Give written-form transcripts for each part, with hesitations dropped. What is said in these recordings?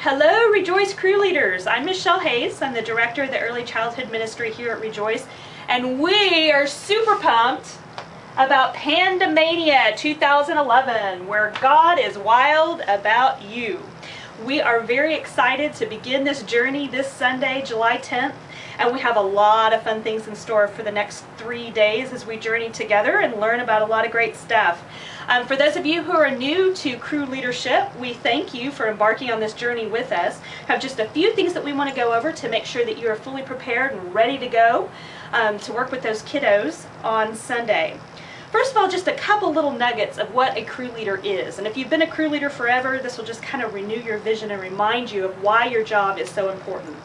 Hello, Rejoice crew leaders. I'm Michelle Hayes. I'm the director of the Early Childhood Ministry here at Rejoice, and we are super pumped about Pandemania 2011, where God is wild about you. We are very excited to begin this journey this Sunday, July 10th, and we have a lot of fun things in store for the next 3 days as we journey together and learn about a lot of great stuff. For those of you who are new to crew leadership, we thank you for embarking on this journey with us. Have just a few things that we want to go over to make sure that you are fully prepared and ready to go to work with those kiddos on Sunday. First of all, just a couple little nuggets of what a crew leader is. And if you've been a crew leader forever, this will just kind of renew your vision and remind you of why your job is so important.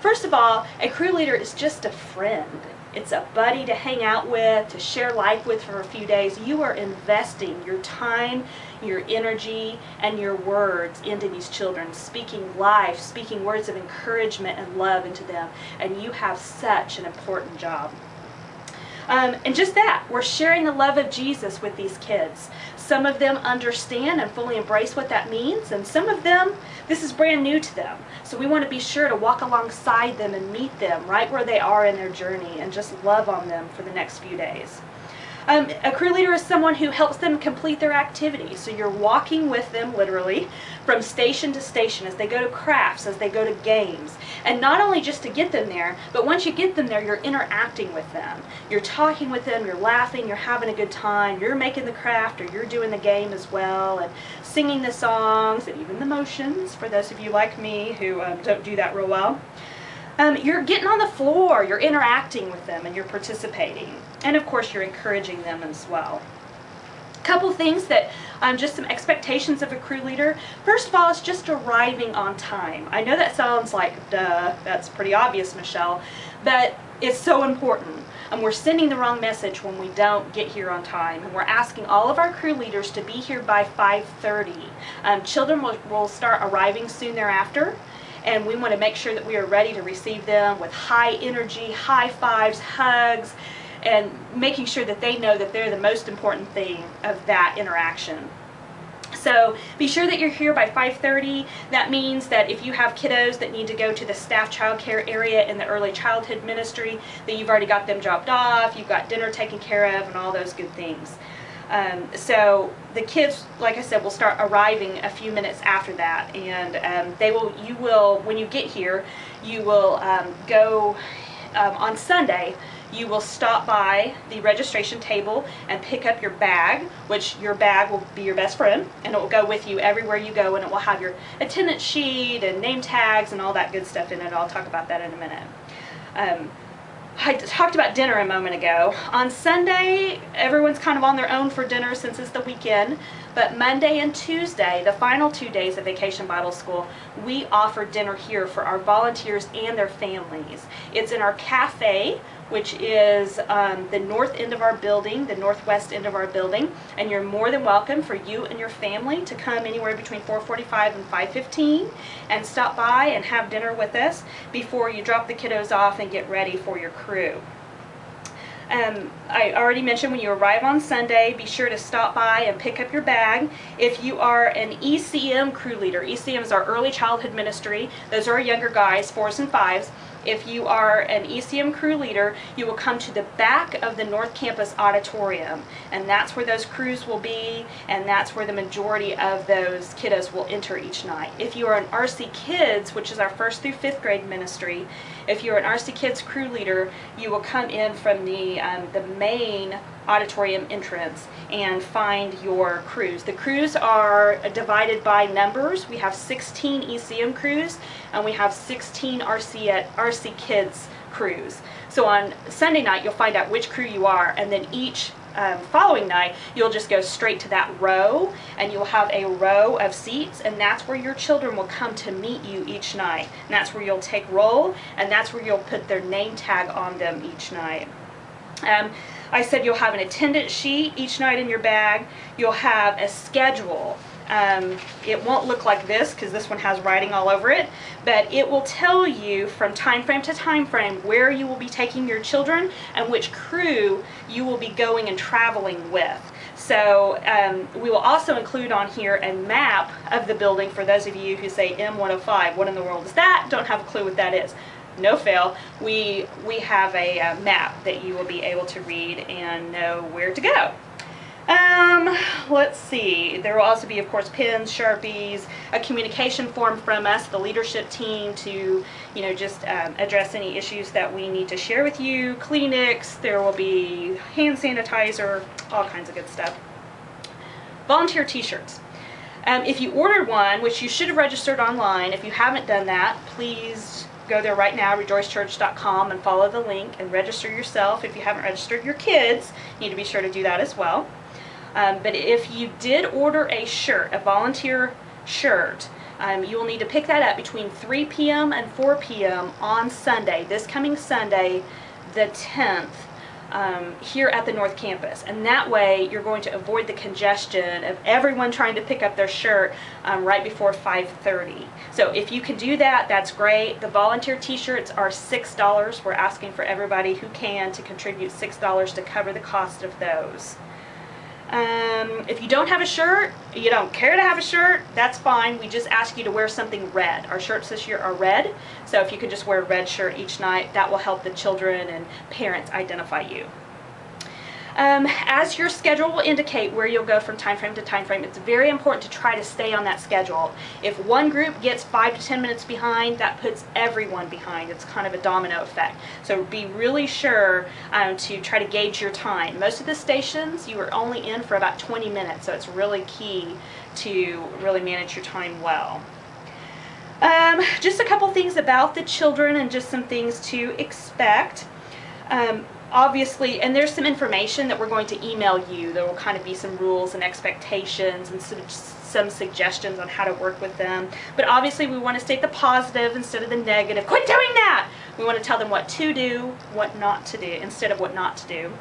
First of all, a crew leader is just a friend. It's a buddy to hang out with, to share life with for a few days. You are investing your time, your energy, and your words into these children, speaking life, speaking words of encouragement and love into them. And you have such an important job. And just that, we're sharing the love of Jesus with these kids. Some of them understand and fully embrace what that means, and some of them, this is brand new to them. So we want to be sure to walk alongside them and meet them right where they are in their journey and just love on them for the next few days. A crew leader is someone who helps them complete their activities. So you're walking with them, literally, from station to station as they go to crafts, as they go to games. And not only just to get them there, but once you get them there, you're interacting with them. You're talking with them, you're laughing, you're having a good time, you're making the craft, or you're doing the game as well, and singing the songs, and even the motions, for those of you like me who don't do that real well. You're getting on the floor, you're interacting with them, and you're participating. And of course, you're encouraging them as well. A couple things that, just some expectations of a crew leader. First of all, it's just arriving on time. I know that sounds like, duh, that's pretty obvious, Michelle, but it's so important. And we're sending the wrong message when we don't get here on time. And we're asking all of our crew leaders to be here by 5:30. Children will start arriving soon thereafter. And we want to make sure that we are ready to receive them with high energy, high fives, hugs, and making sure that they know that they're the most important thing of that interaction. So be sure that you're here by 5:30. That means that if you have kiddos that need to go to the staff child care area in the early childhood ministry, that you've already got them dropped off, you've got dinner taken care of, and all those good things. So the kids, like I said, will start arriving a few minutes after that, and you will, when you get here, you will go on Sunday. You will stop by the registration table and pick up your bag, which your bag will be your best friend, and it will go with you everywhere you go, and it will have your attendance sheet and name tags and all that good stuff in it. I'll talk about that in a minute. I talked about dinner a moment ago. On Sunday, everyone's kind of on their own for dinner since it's the weekend, but Monday and Tuesday, the final 2 days of Vacation Bible School, we offer dinner here for our volunteers and their families. It's in our cafe, which is the north end of our building, the northwest end of our building, and you're more than welcome for you and your family to come anywhere between 4:45 and 5:15 and stop by and have dinner with us before you drop the kiddos off and get ready for your crew. I already mentioned when you arrive on Sunday, be sure to stop by and pick up your bag. If you are an ECM crew leader, ECM is our early childhood ministry. Those are our younger guys, 4s and 5s. If you are an ECM crew leader, you will come to the back of the North Campus auditorium, and that's where those crews will be, and that's where the majority of those kiddos will enter each night. If you are an RC Kids, which is our 1st through 5th grade ministry, if you're an RC Kids crew leader, you will come in from the main auditorium entrance and find your crews. The crews are divided by numbers. We have 16 ECM crews and we have 16 RC Kids crews. So on Sunday night you'll find out which crew you are, and then each following night you'll just go straight to that row, and you'll have a row of seats, and that's where your children will come to meet you each night. And that's where you'll take roll, and that's where you'll put their name tag on them each night. I said you'll have an attendance sheet each night in your bag. You'll have a schedule. It won't look like this because this one has writing all over it, but it will tell you from time frame to time frame where you will be taking your children and which crew you will be going and traveling with. So we will also include on here a map of the building for those of you who say M105. What in the world is that? Don't have a clue what that is. No fail. We have a map that you will be able to read and know where to go. Let's see. There will also be, of course, pens, Sharpies, a communication form from us, the leadership team, to, just address any issues that we need to share with you. Kleenex. There will be hand sanitizer, all kinds of good stuff. Volunteer t-shirts. If you ordered one, which you should have registered online, if you haven't done that, please go there right now, rejoicechurch.com, and follow the link and register yourself. If you haven't registered your kids, you need to be sure to do that as well. But if you did order a shirt, a volunteer shirt, you will need to pick that up between 3 p.m. and 4 p.m. on Sunday, this coming Sunday, the 10th, here at the North Campus. And that way you're going to avoid the congestion of everyone trying to pick up their shirt right before 5:30. So if you can do that, that's great. The volunteer t-shirts are $6. We're asking for everybody who can to contribute $6 to cover the cost of those. If you don't have a shirt, you don't care to have a shirt, that's fine. We just ask you to wear something red. Our shirts this year are red, so if you could just wear a red shirt each night, that will help the children and parents identify you. As your schedule will indicate where you'll go from time frame to time frame, it's very important to try to stay on that schedule. If one group gets 5 to 10 minutes behind, that puts everyone behind. It's kind of a domino effect. So be really sure to try to gauge your time. Most of the stations, you are only in for about 20 minutes, so it's really key to really manage your time well. Just a couple things about the children and just some things to expect. Obviously, and there's some information that we're going to email you. There will kind of be some rules and expectations and some suggestions on how to work with them. But obviously we want to state the positive instead of the negative. Quit doing that! We want to tell them what to do, what not to do, instead of what not to do.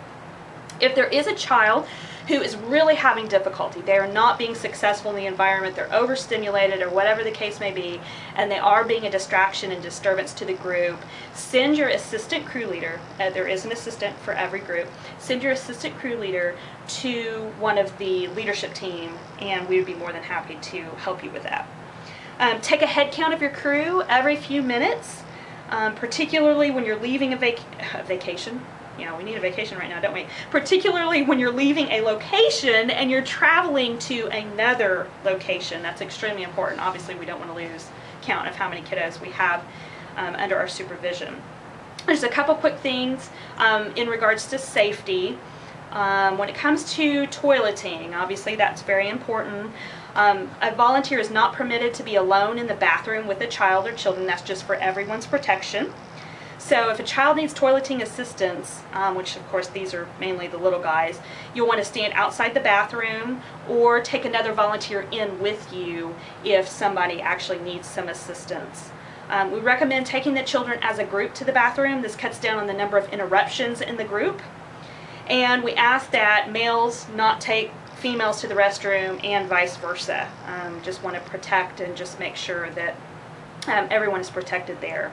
If there is a child who is really having difficulty, they are not being successful in the environment, they're overstimulated or whatever the case may be, and they are being a distraction and disturbance to the group, send your assistant crew leader, there is an assistant for every group, send your assistant crew leader to one of the leadership team, and we would be more than happy to help you with that. Take a head count of your crew every few minutes, particularly when you're leaving a vacation. Yeah, we need a vacation right now, don't we? Particularly when you're leaving a location and you're traveling to another location. That's extremely important. Obviously, we don't want to lose count of how many kiddos we have under our supervision. There's a couple quick things in regards to safety. When it comes to toileting, obviously that's very important. A volunteer is not permitted to be alone in the bathroom with a child or children. That's just for everyone's protection. So if a child needs toileting assistance, which of course these are mainly the little guys, you'll want to stand outside the bathroom or take another volunteer in with you if somebody actually needs some assistance. We recommend taking the children as a group to the bathroom. This cuts down on the number of interruptions in the group. And we ask that males not take females to the restroom and vice versa. Just want to protect and just make sure that everyone is protected there.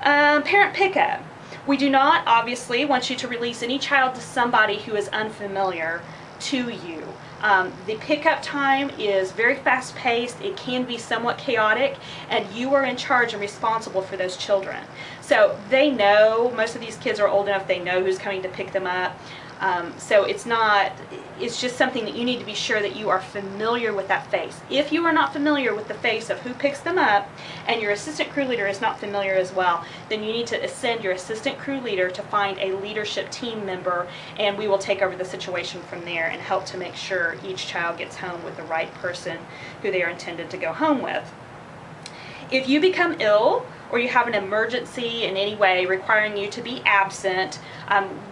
Parent pickup. We do not obviously want you to release any child to somebody who is unfamiliar to you. The pickup time is very fast paced, it can be somewhat chaotic, and you are in charge and responsible for those children. So they know, most of these kids are old enough, they know who's coming to pick them up. So it's just something that you need to be sure that you are familiar with that face. If you are not familiar with the face of who picks them up, and your assistant crew leader is not familiar as well, then you need to send your assistant crew leader to find a leadership team member, and we will take over the situation from there and help to make sure each child gets home with the right person who they are intended to go home with. If you become ill, or you have an emergency in any way requiring you to be absent,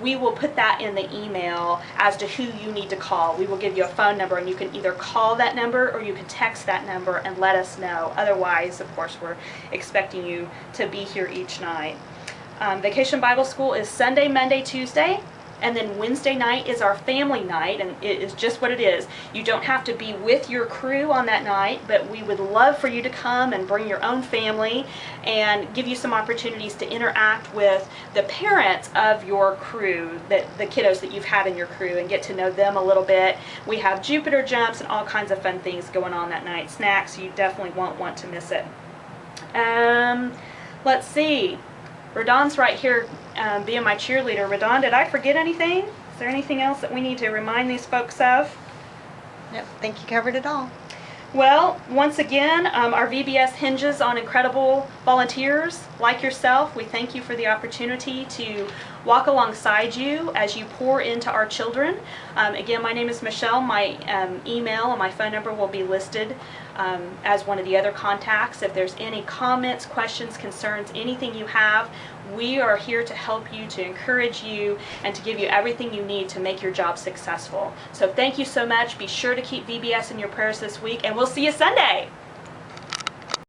we will put that in the email as to who you need to call. We will give you a phone number, and you can either call that number or you can text that number and let us know. Otherwise, of course, we're expecting you to be here each night. Vacation Bible School is Sunday, Monday, Tuesday, And then Wednesday night is our family night, and it is just what it is. You don't have to be with your crew on that night, but we would love for you to come and bring your own family and give you some opportunities to interact with the parents of your crew, the kiddos that you've had in your crew, and get to know them a little bit. We have Jupiter jumps and all kinds of fun things going on that night. Snacks, you definitely won't want to miss it. Let's see. Radon's right here being my cheerleader. Radon, did I forget anything? Is there anything else that we need to remind these folks of? Yep, I think you covered it all. Well, once again, our VBS hinges on incredible volunteers like yourself. We thank you for the opportunity to walk alongside you as you pour into our children. Again, my name is Michelle. My email and my phone number will be listed as one of the other contacts. If there's any comments, questions, concerns, anything you have, we are here to help you, to encourage you, and to give you everything you need to make your job successful. So thank you so much. Be sure to keep VBS in your prayers this week, and we'll see you Sunday.